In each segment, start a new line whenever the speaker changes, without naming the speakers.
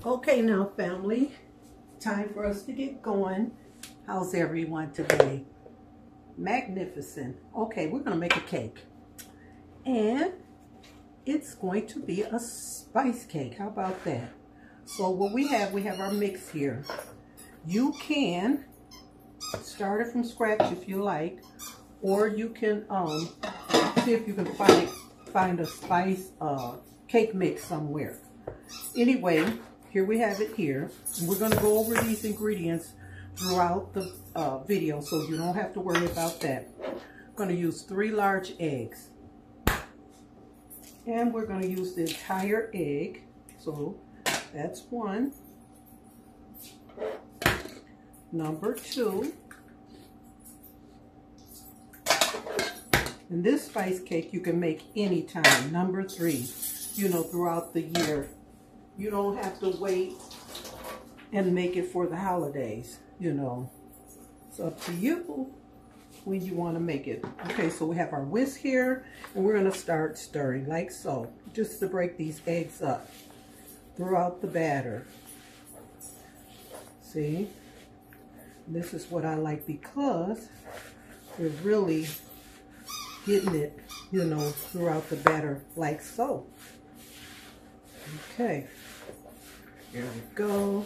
Okay now, family, time for us to get going. How's everyone today? Magnificent. Okay, we're gonna make a cake, and it's going to be a spice cake. How about that? So what we have our mix here. You can start it from scratch if you like, or you can see if you can find a spice cake mix somewhere. Anyway, here we have it here. And we're going to go over these ingredients throughout the video, so you don't have to worry about that. I'm going to use 3 large eggs. And we're going to use the entire egg. So that's 1. Number 2. And this spice cake you can make anytime. Number 3, you know, throughout the year. You don't have to wait and make it for the holidays, you know. It's up to you when you want to make it. Okay, so we have our whisk here, and we're going to start stirring like so, just to break these eggs up throughout the batter. See? This is what I like because we're really getting it, you know, throughout the batter like so. Okay, there we go.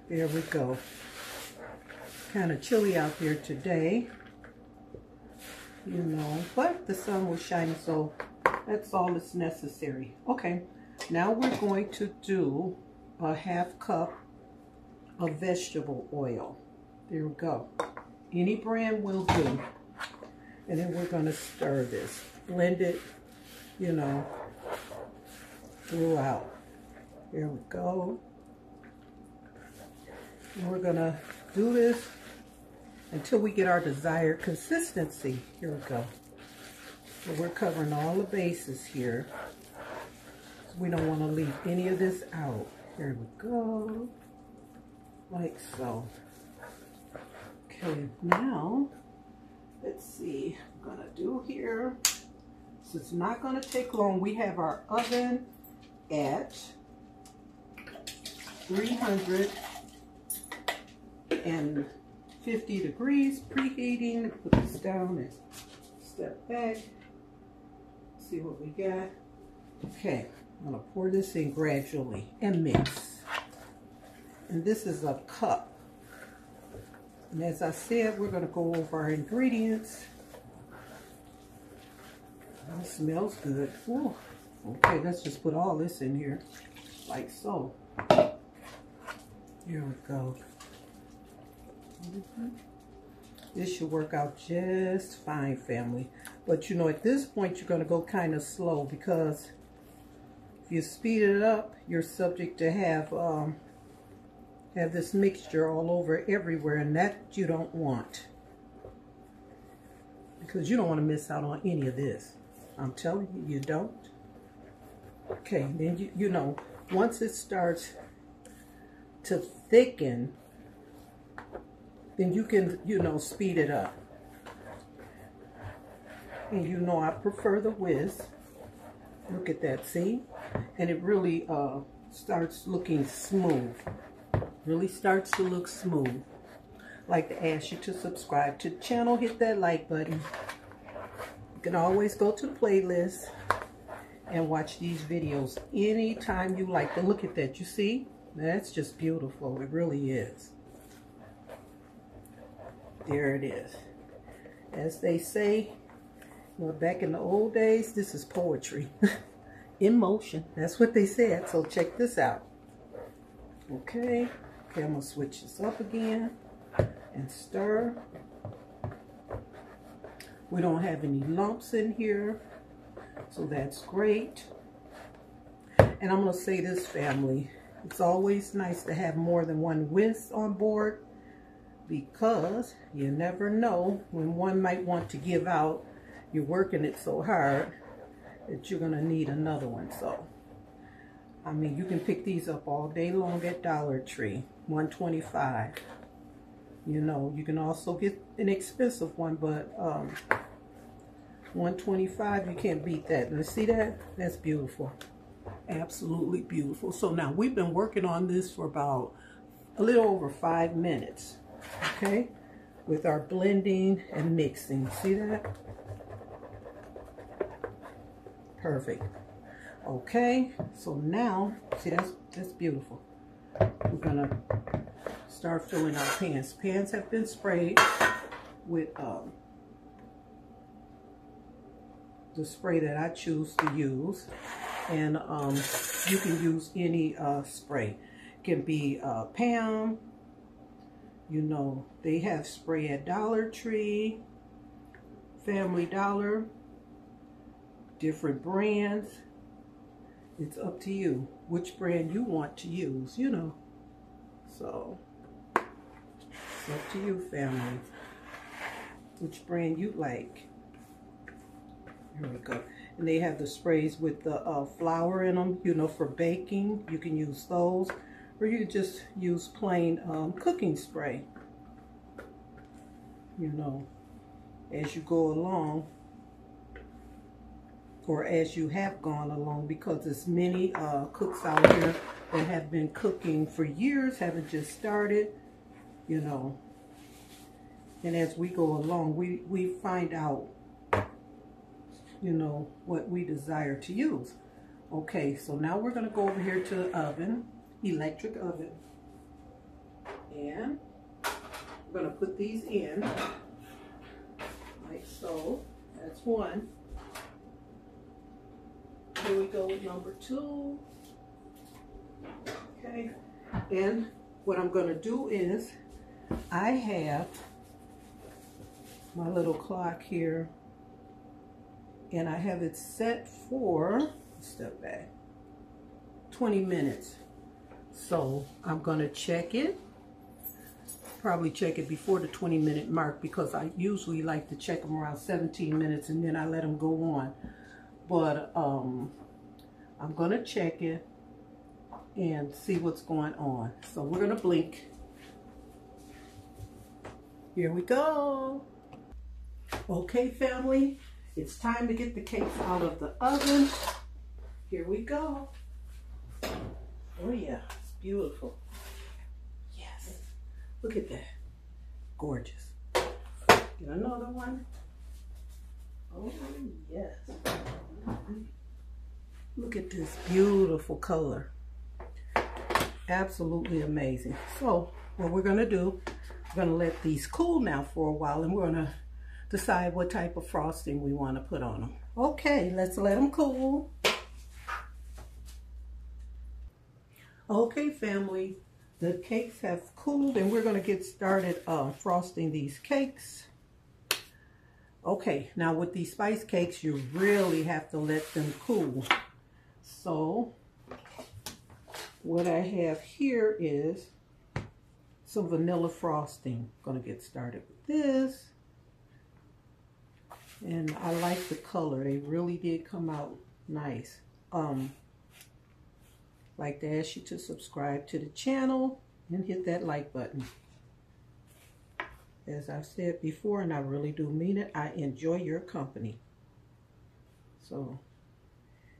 There we go. Kind of chilly out there today, you know, but the sun was shining, so that's all that's necessary. Okay, now we're going to do a 1/2 cup of vegetable oil. There we go. Any brand will do. And then we're going to stir this, blend it, you know, throughout. There we go. And we're going to do this until we get our desired consistency. Here we go. So we're covering all the bases here. So we don't want to leave any of this out. Here we go. Like so. Okay, now, let's see what I'm going to do here. So it's not going to take long. We have our oven at 350 degrees, preheating. Put this down and step back. See what we got. Okay, I'm going to pour this in gradually and mix. And this is a cup. And as I said, we're going to go over our ingredients. It smells good. Ooh. Okay, let's just put all this in here, like so. Here we go. This should work out just fine, family. But you know, at this point, you're going to go kind of slow, because if you speed it up, you're subject to have this mixture all over everywhere, and that you don't want, because you don't want to miss out on any of this. I'm telling you, you don't. Okay, then you know, once it starts to thicken, then you can, you know, speed it up. And you know, I prefer the whisk. Look at that, see? And it really starts looking smooth. Really starts to look smooth. I'd like to ask you to subscribe to the channel, hit that like button. You can always go to the playlist and watch these videos anytime you like to. Look at that, you see? That's just beautiful. It really is. There it is. As they say, you know, back in the old days, this is poetry in motion. That's what they said. So check this out. Okay, I'm going to switch this up again and stir. We don't have any lumps in here, so that's great. And I'm going to say this, family, it's always nice to have more than one whisk on board, because you never know when one might want to give out. You're working it so hard that you're going to need another one. So, I mean, you can pick these up all day long at Dollar Tree, $1.25. You know, you can also get an expensive one, but $1.25, you can't beat that. Let's see that? That's beautiful. Absolutely beautiful. So now we've been working on this for about a little over 5 minutes, okay, with our blending and mixing. See that? Perfect. Okay, so now, see, that's beautiful. We're gonna start filling our pans. Pans have been sprayed with the spray that I choose to use, and you can use any spray. It can be Pam, you know, they have spray at Dollar Tree, Family Dollar, different brands. It's up to you which brand you want to use, you know. So it's up to you, family, which brand you like. Here we go. And they have the sprays with the flour in them, you know, for baking. You can use those, or you just use plain cooking spray, you know, as you go along, or as you have gone along, because there's many cooks out here that have been cooking for years, haven't just started, you know. And as we go along, we find out, you know, what we desire to use. Okay, so now we're going to go over here to the oven, electric oven, and we're going to put these in like so. That's one. Here we go with number 2. Okay, and what I'm going to do is, I have my little clock here, and I have it set for, step back, 20 minutes. So I'm going to check it, probably check it before the 20-minute mark, because I usually like to check them around 17 minutes and then I let them go on. But I'm going to check it and see what's going on. So we're going to blink. Here we go. Okay, family, it's time to get the cakes out of the oven. Here we go. Oh yeah, it's beautiful. Yes, look at that. Gorgeous. Get another one. Oh yes. Look at this beautiful color. Absolutely amazing. So what we're going to do, we're going to let these cool now for a while, and we're going to decide what type of frosting we want to put on them. Okay, let's let them cool. Okay, family, the cakes have cooled, and we're going to get started frosting these cakes. Okay, now with these spice cakes, you really have to let them cool. So what I have here is some vanilla frosting. I'm going to get started with this. And I like the color. They really did come out nice. Like to ask you to subscribe to the channel and hit that like button. As I've said before, and I really do mean it, I enjoy your company. So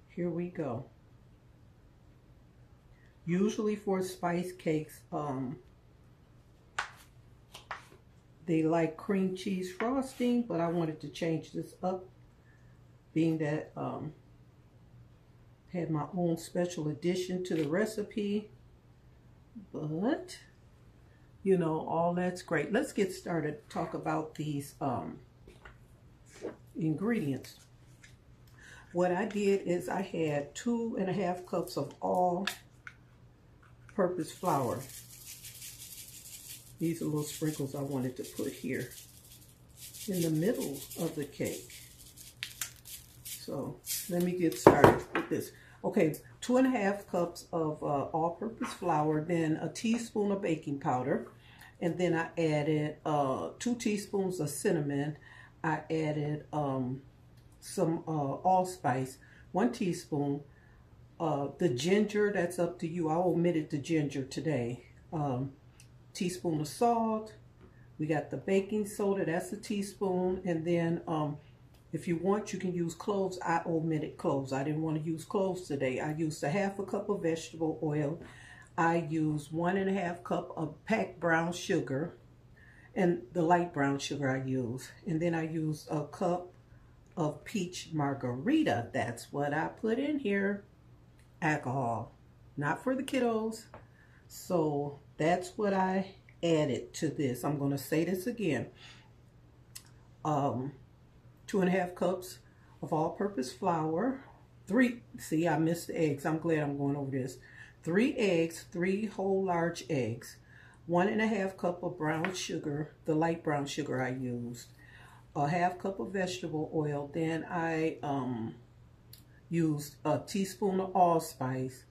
here we go. Usually for spice cakes, they like cream cheese frosting, but I wanted to change this up, being that had my own special addition to the recipe. But you know, all that's great. Let's get started. Talk about these ingredients. What I did is I had 2.5 cups of all-purpose flour. These are little sprinkles I wanted to put here in the middle of the cake. So let me get started with this. Okay, 2.5 cups of all-purpose flour, then a teaspoon of baking powder, and then I added 2 teaspoons of cinnamon. I added some allspice, 1 teaspoon. The ginger, that's up to you. I omitted the ginger today. Teaspoon of salt. We got the baking soda, that's a teaspoon, and then If you want, you can use cloves. I omitted cloves. I didn't want to use cloves today. I used a half a cup of vegetable oil. I used 1.5 cup of packed brown sugar, and the light brown sugar I use. And then I used a cup of peach margarita. That's what I put in here. Alcohol, not for the kiddos. So that's what I added to this. I'm going to say this again. 2.5 cups of all-purpose flour. See, I missed the eggs. I'm glad I'm going over this. 3 eggs, 3 whole large eggs. 1.5 cup of brown sugar, the light brown sugar I used. A half cup of vegetable oil. Then I used a teaspoon of allspice,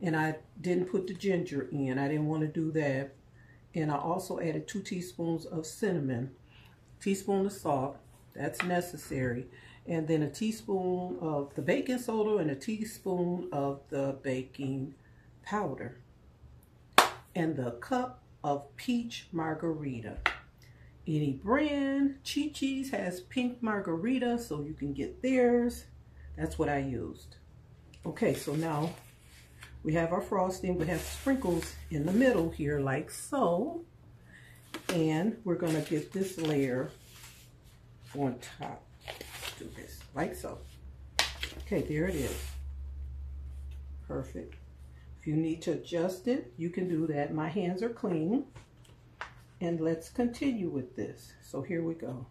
and I didn't put the ginger in. I didn't want to do that. And I also added 2 teaspoons of cinnamon, teaspoon of salt, that's necessary, and then a teaspoon of the baking soda and a teaspoon of the baking powder, and the cup of peach margarita. Any brand, Chi-Chi's has pink margarita, so you can get theirs. That's what I used. Okay, so now we have our frosting. We have sprinkles in the middle here, like so. And we're going to get this layer on top. Do this, like so. Okay, there it is. Perfect. If you need to adjust it, you can do that. My hands are clean. And let's continue with this. So here we go.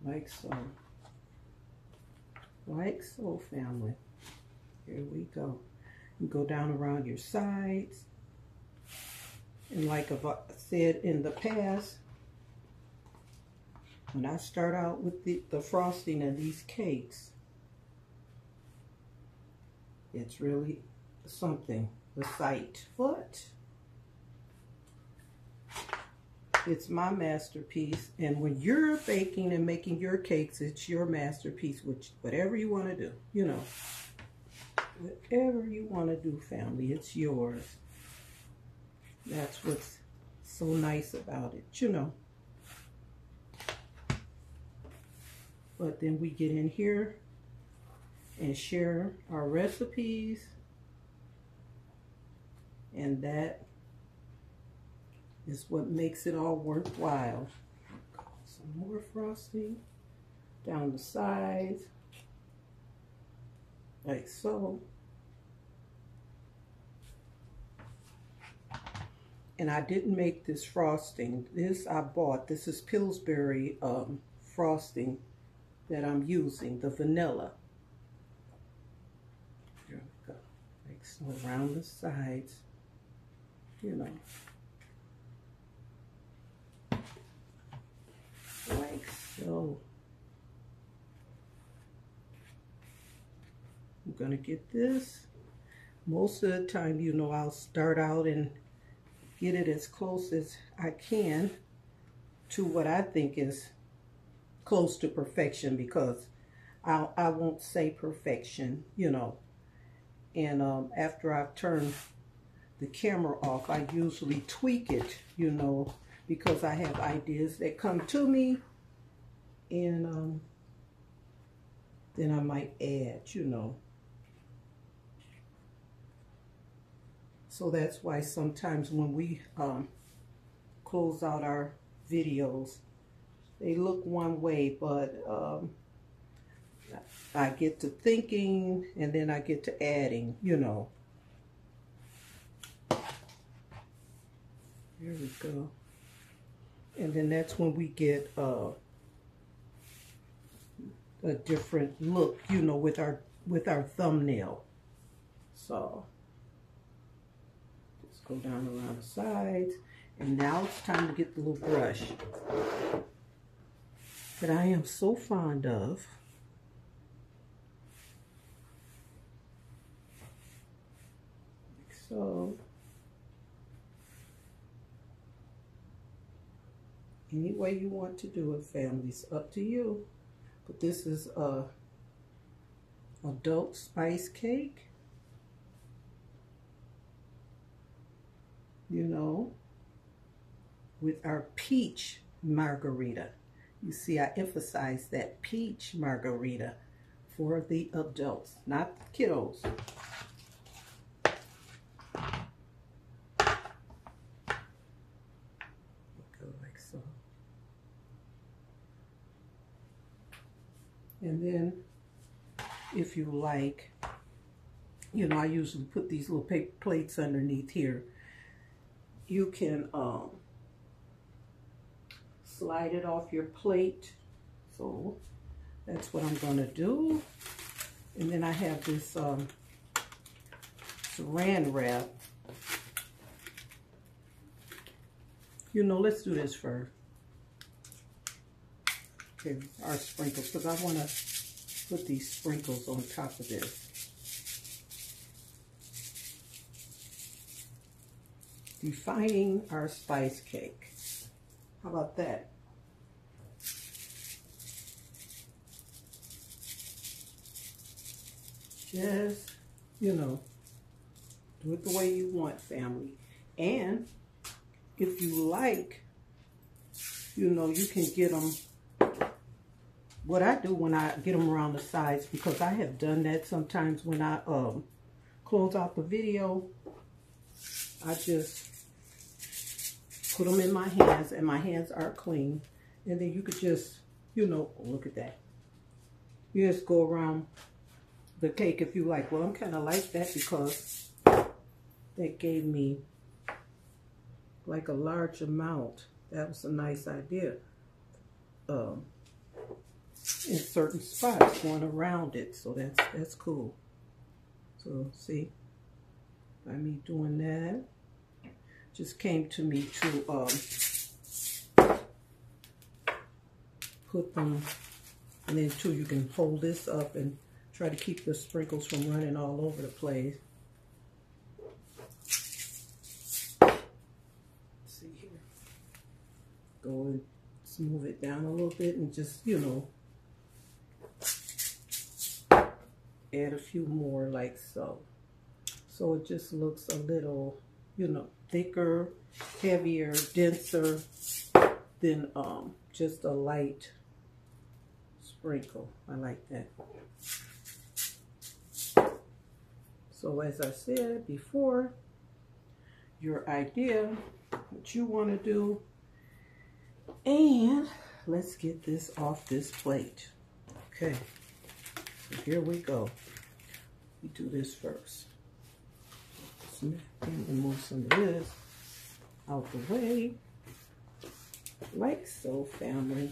Like so. Like so, family. Here we go. You go down around your sides. And like I've said in the past, when I start out with the frosting of these cakes, it's really something, a sight. But it's my masterpiece, and when you're baking and making your cakes, it's your masterpiece, which whatever you want to do, you know, whatever you want to do, family, it's yours. That's what's so nice about it, you know. But then we get in here and share our recipes, and that is what makes it all worthwhile. Some more frosting down the sides, like so. And I didn't make this frosting. This I bought. This is Pillsbury frosting that I'm using, the vanilla. Here we go. Like so around the sides, you know. Like so. I'm gonna get this. Most of the time, you know, I'll start out and get it as close as I can to what I think is close to perfection, because I won't say perfection, you know. And after I've turned the camera off, I usually tweak it, you know, because I have ideas that come to me, and then I might add, you know. So that's why sometimes when we close out our videos, they look one way, but I get to thinking, and then I get to adding, you know. There we go. And then that's when we get a different look, you know, with our thumbnail. So just go down around the sides, and now it's time to get the little brush that I am so fond of. Like so. Any way you want to do it, family, it's up to you. But this is a adult spice cake, you know, with our peach margarita. You see, I emphasize that peach margarita for the adults, not the kiddos. Go like so. And then, if you like, you know, I usually put these little paper plates underneath here. You can slide it off your plate. So that's what I'm going to do. And then I have this saran wrap. You know, let's do this first. Okay, our sprinkles, because I want to put these sprinkles on top of this. Defining our spice cake. How about that? Just, you know, do it the way you want, family. And if you like, you know, you can get them. What I do when I get them around the sides, because I have done that sometimes when I close out the video, I just put them in my hands, and my hands are clean. And then you could just, you know, look at that. You just go around the cake if you like. Well, I'm kind of like that because that gave me like a large amount. That was a nice idea. In certain spots going around it, so that's cool. So see, by me doing that, just came to me to put them, and then too you can hold this up and try to keep the sprinkles from running all over the place. Let's see here, go and smooth it down a little bit and just, you know, add a few more like so. So it just looks a little, you know, thicker, heavier, denser than just a light sprinkle. I like that. So as I said before, your idea, what you want to do, and let's get this off this plate. Okay, so here we go. We do this first. And remove some of this out the way, like so, family.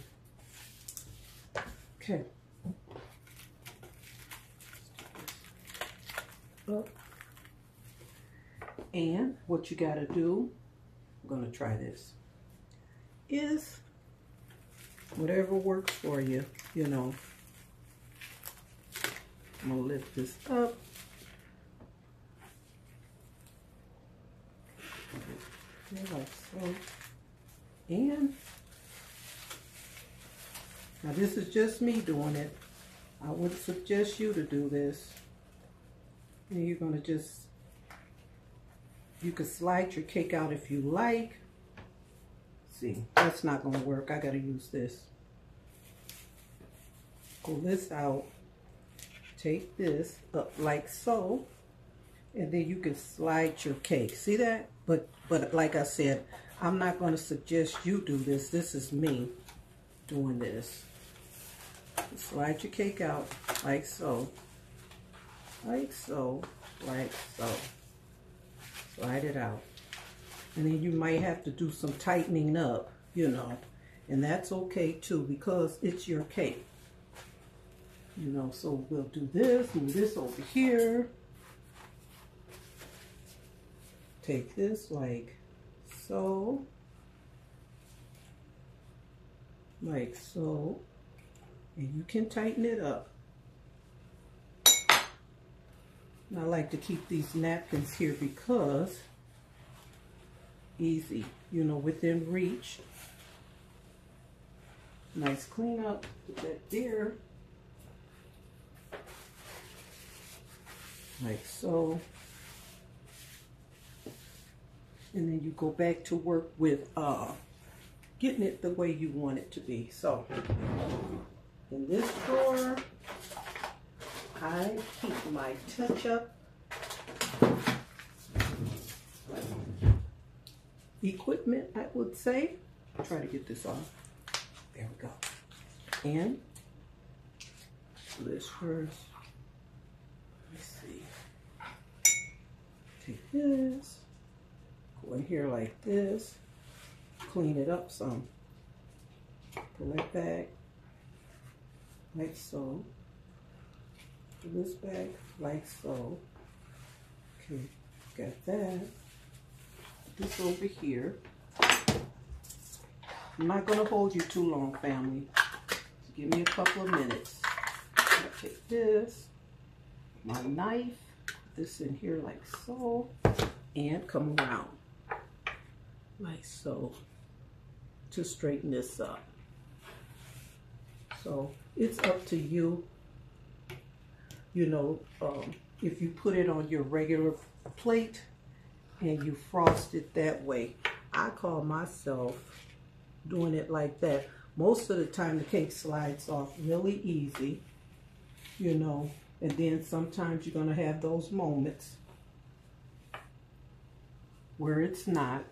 Okay. Up. And what you got to do, I'm going to try this, is whatever works for you, you know. I'm going to lift this up. Like so. And now this is just me doing it. I would suggest you to do this. And you're going to just, you can slide your cake out if you like. See, that's not going to work. I got to use this. Pull this out. Take this up like so. And then you can slide your cake. See that? But like I said, I'm not going to suggest you do this. This is me doing this. Slide your cake out like so. Like so. Like so. Slide it out. And then you might have to do some tightening up, you know. And that's okay too, because it's your cake. You know, so we'll do this, move this over here. Take this like so, like so, and you can tighten it up. And I like to keep these napkins here because easy, you know, within reach. Nice cleanup, put that there, like so. And then you go back to work with, getting it the way you want it to be. So in this drawer, I keep my touch-up equipment, I would say. Try to get this off. There we go. And this first. Let's see. Take this. Go in here like this. Clean it up some. Pull it back like so. Pull this back like so. Okay, got that. Put this over here. I'm not going to hold you too long, family. Just give me a couple of minutes. I'll take this, my knife, put this in here like so, and come around like so to straighten this up. So it's up to you, you know, if you put it on your regular plate and you frost it that way. I call myself doing it like that. Most of the time the cake slides off really easy, you know, and then sometimes you're going to have those moments where it's not,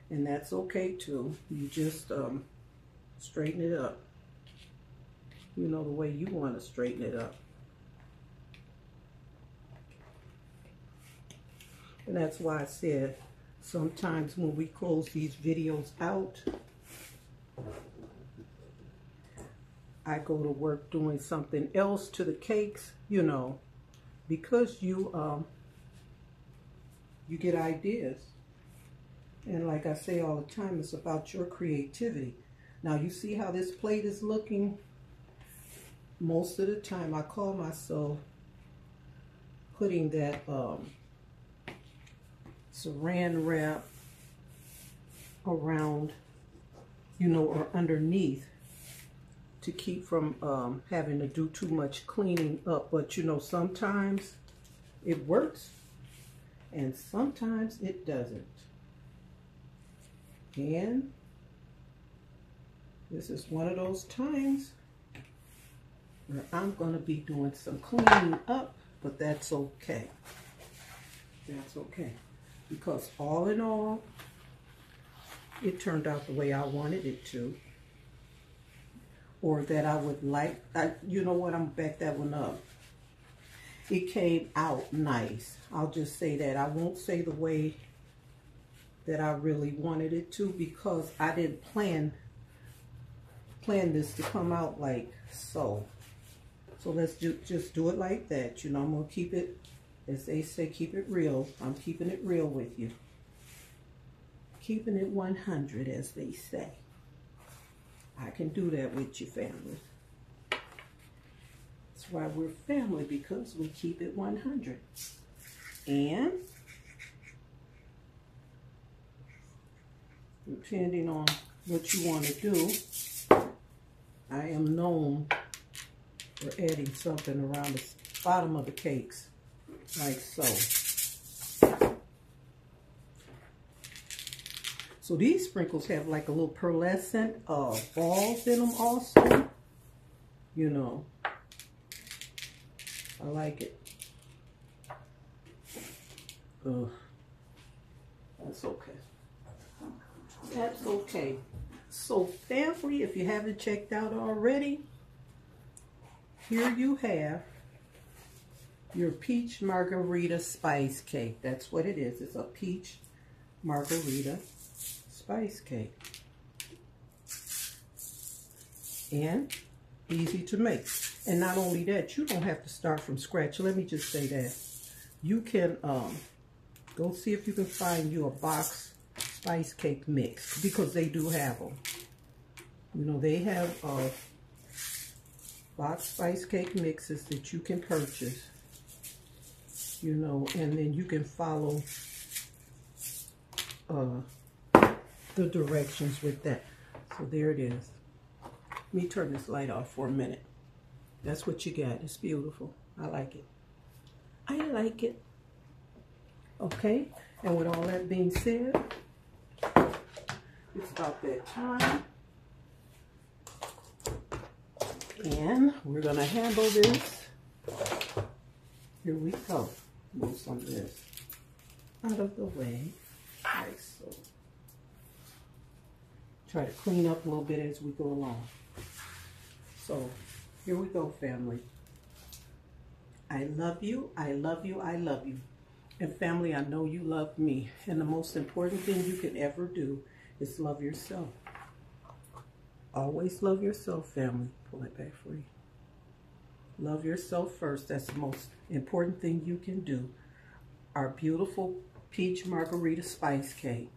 and that's okay too. You just straighten it up, you know, the way you want to straighten it up. And that's why I said sometimes when we close these videos out, I go to work doing something else to the cakes, you know, because you get ideas. And like I say all the time, it's about your creativity. Now you see how this plate is looking? Most of the time I call myself putting that saran wrap around, you know, or underneath to keep from having to do too much cleaning up. But you know, sometimes it works and sometimes it doesn't. And this is one of those times where I'm going to be doing some cleaning up, but that's okay. That's okay. Because all in all, it turned out the way I wanted it to. Or that I would like. You know what? I'm gonna back that one up. It came out nice. I'll just say that. I won't say the way that I really wanted it to, because I didn't plan this to come out like so. So let's just do it like that. You know, I'm gonna keep it, as they say, keep it real. I'm keeping it real with you. Keeping it 100, as they say. I can do that with you, family. That's why we're family, because we keep it 100. And depending on what you want to do, I am known for adding something around the bottom of the cakes, like so. So these sprinkles have like a little pearlescent balls in them also. You know, I like it. That's okay. That's okay. So family, if you haven't checked out already, here you have your peach margarita spice cake. That's what it is. It's a peach margarita spice cake. And easy to make. And not only that, you don't have to start from scratch. Let me just say that. You can go see if you can find you a box spice cake mix, because they do have them. You know, they have box spice cake mixes that you can purchase. You know, and then you can follow the directions with that. So there it is. Let me turn this light off for a minute. That's what you got. It's beautiful. I like it. I like it. Okay, and with all that being said, It's about that time. And we're going to handle this. Here we go. Move some of this out of the way, like so. Try to clean up a little bit as we go along. So here we go, family. I love you, I love you, I love you. And family, I know you love me. And the most important thing you can ever do is love yourself. Always love yourself, family. Pull it back free. Love yourself first. That's the most important thing you can do. Our beautiful peach margarita spice cake.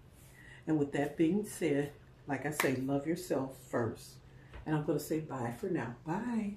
And with that being said, like I say, love yourself first. And I'm going to say bye for now. Bye.